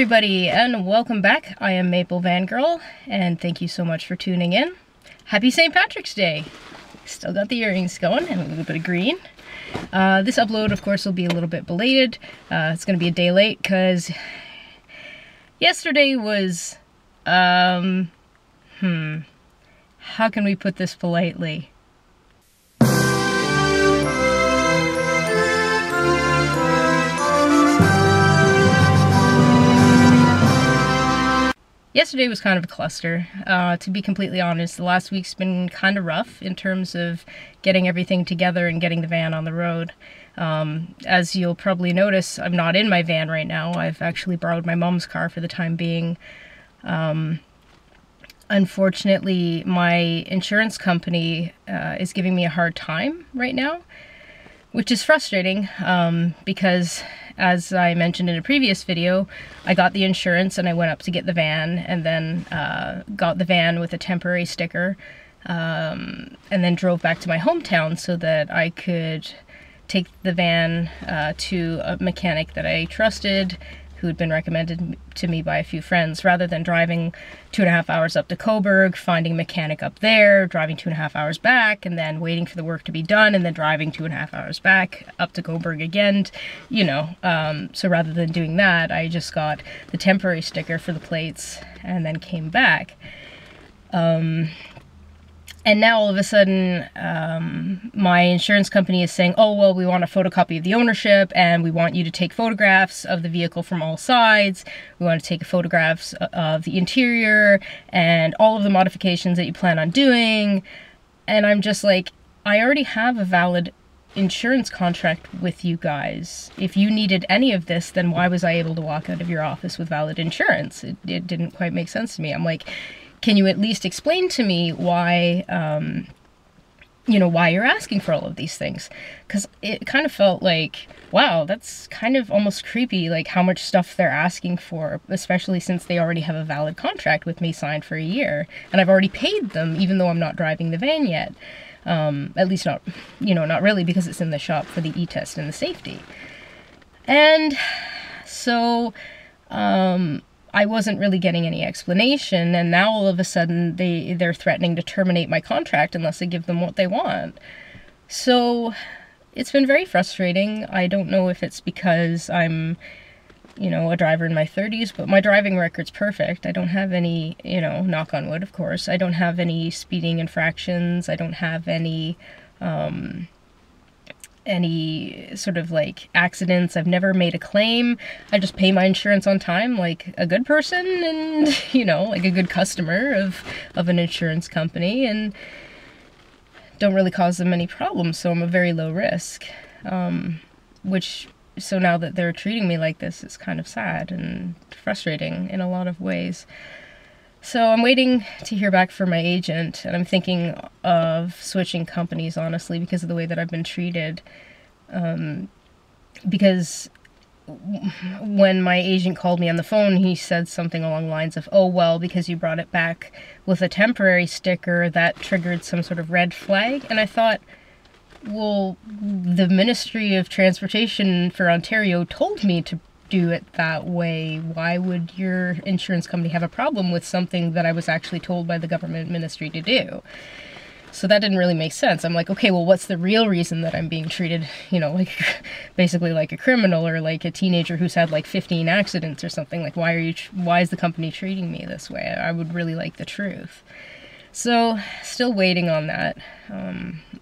everybody, and welcome back. I am Maple Vangirl, and thank you so much for tuning in. Happy St. Patrick's Day! Still got the earrings going, and a little bit of green. This upload, of course, will be a little bit belated. It's going to be a day late, because yesterday was, how can we put this politely? Yesterday was kind of a cluster. To be completely honest, the last week's been kind of rough in terms of getting everything together and getting the van on the road. As you'll probably notice, I'm not in my van right now. I've actually borrowed my mom's car for the time being. Unfortunately, my insurance company is giving me a hard time right now, which is frustrating because, as I mentioned in a previous video, I got the insurance and I went up to get the van, and then got the van with a temporary sticker, and then drove back to my hometown so that I could take the van to a mechanic that I trusted, who had been recommended to me by a few friends, rather than driving 2.5 hours up to Coburg, finding a mechanic up there, driving 2.5 hours back, and then waiting for the work to be done, and then driving 2.5 hours back up to Coburg again, you know. So rather than doing that, I just got the temporary sticker for the plates and then came back. And now all of a sudden, my insurance company is saying, oh, well, we want a photocopy of the ownership, and we want you to take photographs of the vehicle from all sides. We want to take photographs of the interior and all of the modifications that you plan on doing. And I'm just like, I already have a valid insurance contract with you guys. If you needed any of this, then why was I able to walk out of your office with valid insurance? It didn't quite make sense to me. I'm like, can you at least explain to me why, you know, why you're asking for all of these things? Because it kind of felt like, wow, that's kind of almost creepy, like how much stuff they're asking for, especially since they already have a valid contract with me signed for a year. And I've already paid them, even though I'm not driving the van yet. At least not, you know, not really, because it's in the shop for the e-test and the safety. And so, I wasn't really getting any explanation, and now all of a sudden they're threatening to terminate my contract unless I give them what they want. So it's been very frustrating. I don't know if it's because I'm, you know, a driver in my 30s, but my driving record's perfect. I don't have any, you know, knock on wood, of course, I don't have any speeding infractions. I don't have any sort of like accidents. I've never made a claim. I just pay my insurance on time like a good person, and, you know, like a good customer of an insurance company, and don't really cause them any problems, so I'm a very low risk. So now that they're treating me like this, it's kind of sad and frustrating in a lot of ways. So I'm waiting to hear back from my agent, and I'm thinking of switching companies, honestly, because of the way that I've been treated. Because when my agent called me on the phone, he said something along the lines of, oh, well, because you brought it back with a temporary sticker, that triggered some sort of red flag. And I thought, well, the Ministry of Transportation for Ontario told me to do it that way. Why would your insurance company have a problem with something that I was actually told by the government ministry to do? So that didn't really make sense. I'm like, okay, well, what's the real reason that I'm being treated, you know, like basically like a criminal, or like a teenager who's had like 15 accidents or something? Like, why is the company treating me this way? I would really like the truth. So still waiting on that.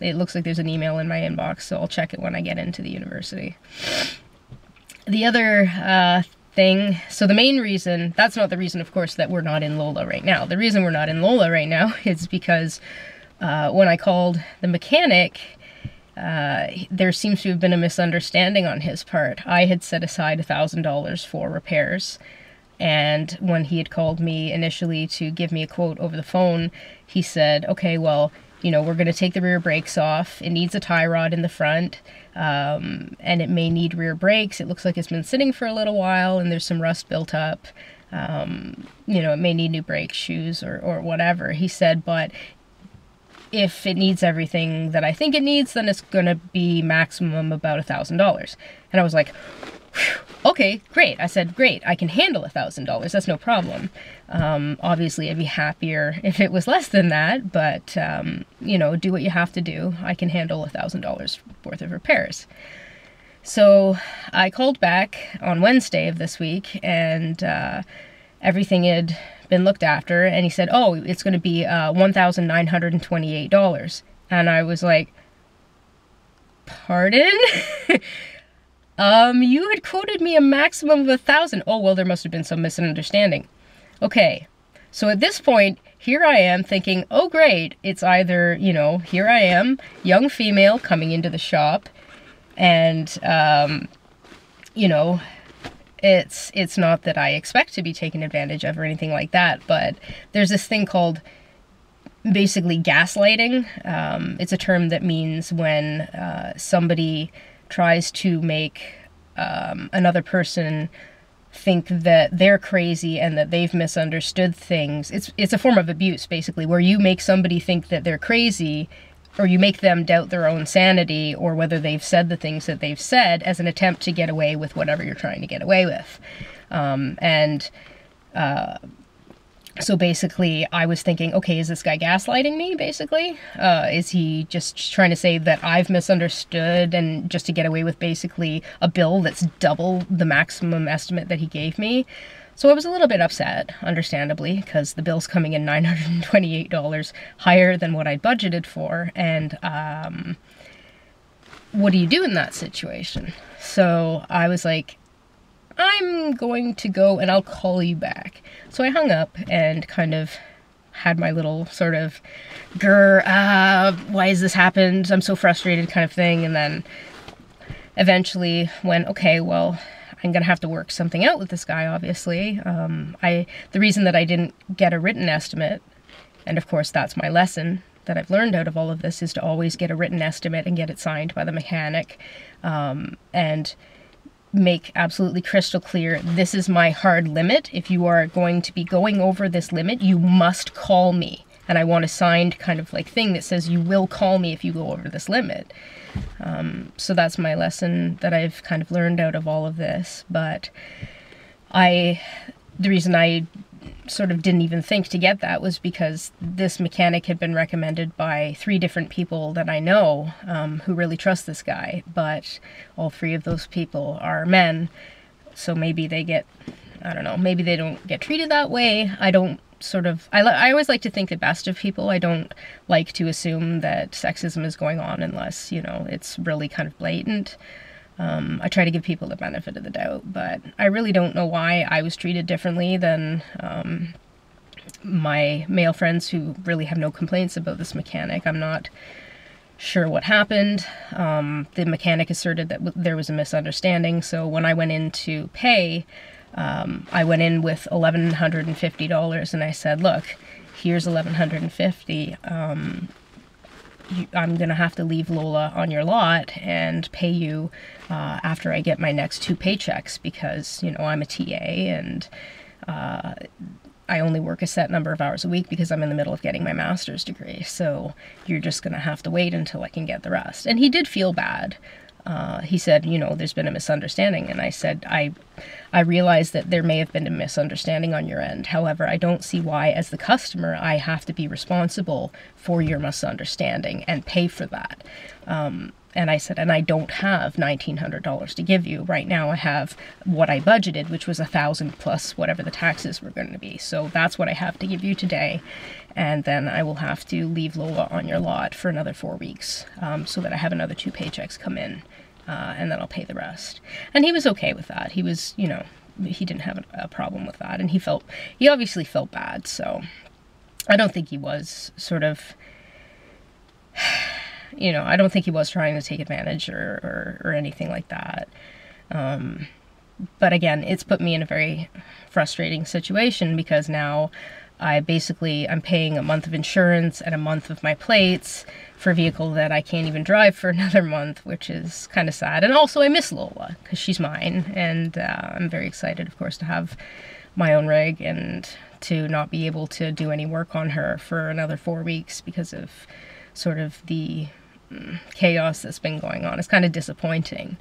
It looks like there's an email in my inbox, so I'll check it when I get into the university. The other thing, so the main reason, that's not the reason, of course, that we're not in Lola right now. The reason we're not in Lola right now is because when I called the mechanic, there seems to have been a misunderstanding on his part. I had set aside $1,000 for repairs, and when he had called me initially to give me a quote over the phone, he said, okay, well, you know, we're going to take the rear brakes off. It needs a tie rod in the front, and it may need rear brakes. It looks like it's been sitting for a little while, and there's some rust built up. You know, it may need new brake shoes or whatever. He said, but if it needs everything that I think it needs, then it's gonna be maximum about $1,000. And I was like, okay, great. I said, great, I can handle $1,000. That's no problem. Obviously, I'd be happier if it was less than that, but, you know, do what you have to do. I can handle $1,000 worth of repairs. So I called back on Wednesday of this week, and everything had been looked after, and he said, oh, it's going to be $1,928. And I was like, pardon? You had quoted me a maximum of 1,000. Oh, well, there must have been some misunderstanding. Okay, so at this point, here I am thinking, oh, great, it's either, you know, here I am, young female coming into the shop, and, you know, it's not that I expect to be taken advantage of or anything like that, but there's this thing called basically gaslighting. It's a term that means when somebody tries to make another person think that they're crazy and that they've misunderstood things. It's a form of abuse, basically, where you make somebody think that they're crazy, or you make them doubt their own sanity or whether they've said the things that they've said as an attempt to get away with whatever you're trying to get away with. So basically, I was thinking, okay, is this guy gaslighting me, basically? Is he just trying to say that I've misunderstood and just to get away with basically a bill that's double the maximum estimate that he gave me? So I was a little bit upset, understandably, because the bill's coming in $928 higher than what I budgeted for, and what do you do in that situation? So I was like, I'm going to go and I'll call you back. So I hung up and kind of had my little sort of, why has this happened? I'm so frustrated kind of thing. And then eventually went, okay, well, I'm going to have to work something out with this guy, obviously. The reason that I didn't get a written estimate, and of course that's my lesson that I've learned out of all of this, is to always get a written estimate and get it signed by the mechanic, and make absolutely crystal clear, this is my hard limit. If you are going to be going over this limit, you must call me. And I want a signed kind of like thing that says you will call me if you go over this limit. So that's my lesson that I've kind of learned out of all of this. But the reason I sort of didn't even think to get that was because this mechanic had been recommended by 3 different people that I know, who really trust this guy, but all 3 of those people are men, so maybe they get, I don't know, maybe they don't get treated that way. I don't sort of, I always like to think the best of people. I don't like to assume that sexism is going on unless, you know, it's really kind of blatant. I try to give people the benefit of the doubt, but I really don't know why I was treated differently than my male friends who really have no complaints about this mechanic. I'm not sure what happened. The mechanic asserted that there was a misunderstanding, so when I went in to pay, I went in with $1,150, and I said, look, here's $1,150. I'm going to have to leave Lola on your lot and pay you after I get my next 2 paychecks because, you know, I'm a TA and I only work a set number of hours a week because I'm in the middle of getting my master's degree. So you're just going to have to wait until I can get the rest. And he did feel bad. He said, you know, there's been a misunderstanding. And I said, I realize that there may have been a misunderstanding on your end. However, I don't see why, as the customer, I have to be responsible for your misunderstanding and pay for that. And I said, and I don't have $1,900 to give you. Right now I have what I budgeted, which was $1,000 plus whatever the taxes were going to be. So that's what I have to give you today. And then I will have to leave Lola on your lot for another 4 weeks, so that I have another 2 paychecks come in, and then I'll pay the rest. And he was okay with that. He was, you know, he didn't have a problem with that. And he obviously felt bad. So I don't think he was sort of, you know, I don't think he was trying to take advantage or anything like that. But again, it's put me in a very frustrating situation because now I'm paying a month of insurance and a month of my plates for a vehicle that I can't even drive for another month, which is kind of sad. And also I miss Lola because she's mine, and I'm very excited, of course, to have my own rig and to not be able to do any work on her for another 4 weeks because of sort of the chaos that's been going on. It's kind of disappointing.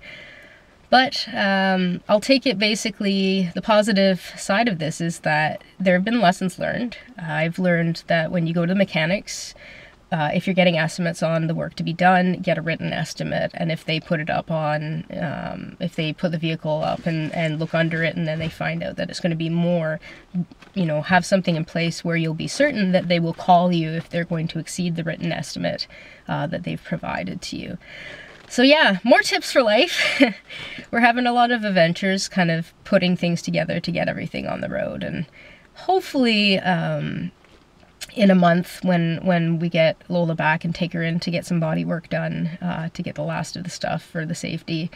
But I'll take it basically, the positive side of this is that there have been lessons learned. I've learned that when you go to the mechanics, if you're getting estimates on the work to be done, get a written estimate. And if they put it up on, if they put the vehicle up and look under it, and then they find out that it's going to be more, you know, have something in place where you'll be certain that they will call you if they're going to exceed the written estimate that they've provided to you. So yeah, more tips for life. We're having a lot of adventures, kind of putting things together to get everything on the road. And hopefully in a month, when we get Lola back and take her in to get some body work done, to get the last of the stuff for the safety,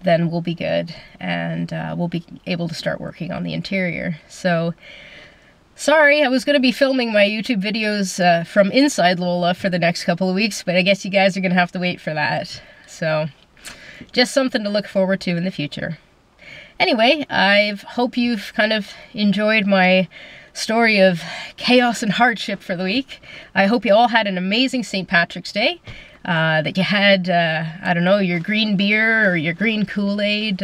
then we'll be good. And we'll be able to start working on the interior. So sorry, I was going to be filming my YouTube videos from inside Lola for the next couple of weeks, but I guess you guys are going to have to wait for that. So, just something to look forward to in the future. Anyway, I hope you've kind of enjoyed my story of chaos and hardship for the week. I hope you all had an amazing St. Patrick's Day. That you had, I don't know, your green beer or your green Kool-Aid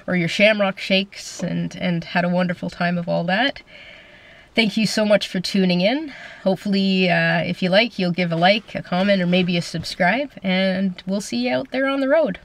or your shamrock shakes and had a wonderful time of all that. Thank you so much for tuning in. Hopefully, if you like, you'll give a like, a comment, or maybe a subscribe, and we'll see you out there on the road.